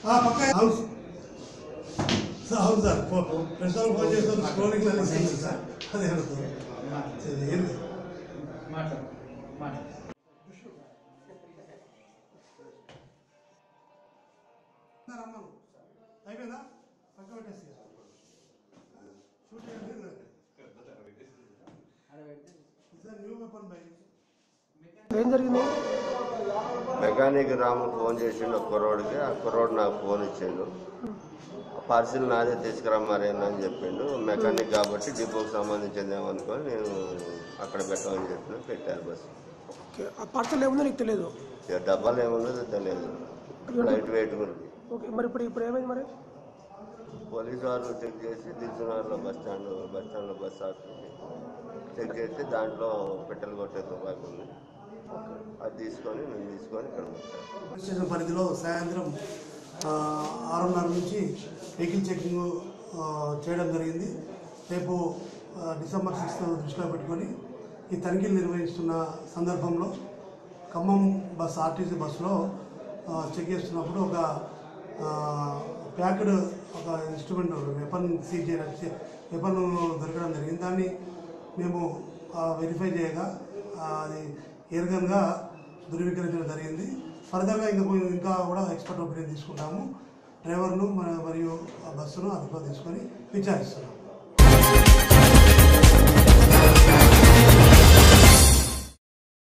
పక్క house sir ప్రశ్నలు phone చేస్తాను స్క్రోలింగ్ సార్ అదే అడుగుతుంది అయిపోయిందా పక్క పెట్టేసి ఏం జరిగింది? మెకానిక్ రాము ఫోన్ చేసిండు ఒక కుర్రోడికి. ఆ కుర్రోడు నాకు ఫోన్ ఇచ్చిండు. పార్సిల్ నాదే తీసుకురమ్మారేనా అని చెప్పిండు. మెకానిక్ కాబట్టి డిపోకి సంబంధించింది ఏమనుకొని నేను అక్కడ పెట్టమని చెప్పిన. పెట్టారు బస్సు. పార్సల్ ఏముందో నీకు తెలియదు? డబ్బాలు ఏమున్నదో తెలియదు. లైట్ వెయిట్ ఉంది. మరి ఇప్పుడు ఏమైంది? మరి పోలీసు వాళ్ళు చెక్ చేసి దిల్సునగర్లో బస్ స్టాండ్లో బస్ ఆపి చెక్ చేసి దాంట్లో పెట్రోల్ కొట్టే తుపాకి ఉంది. అది నేను తీసుకొని ఇక్కడ స్టేషన్ పరిధిలో సాయంత్రం 6:30 నుంచి వెహికల్ చెకింగ్ చేయడం జరిగింది. రేపు డిసెంబర్ 6 దృష్టిలో పెట్టుకొని ఈ తనిఖీలు నిర్వహిస్తున్న సందర్భంలో ఖమ్మం బస్ RTC బస్సులో చెక్ చేస్తున్నప్పుడు ఒక ప్యాక్డ్ ఒక ఇన్స్ట్రుమెంట్ వెపన్ సీజ్ చేయడం వెపన్ దొరకడం జరిగింది. దాన్ని మేము వెరిఫై చేయగా అది ఎయిర్గన్గా ధృవీకరించడం జరిగింది. ఫర్దర్గా ఇంకా కూడా ఎక్స్పర్ట్ ఒపీనియన్ తీసుకుంటాము. డ్రైవర్ను మరియు ఆ బస్సును అదుపులో తీసుకొని విచారిస్తున్నాము.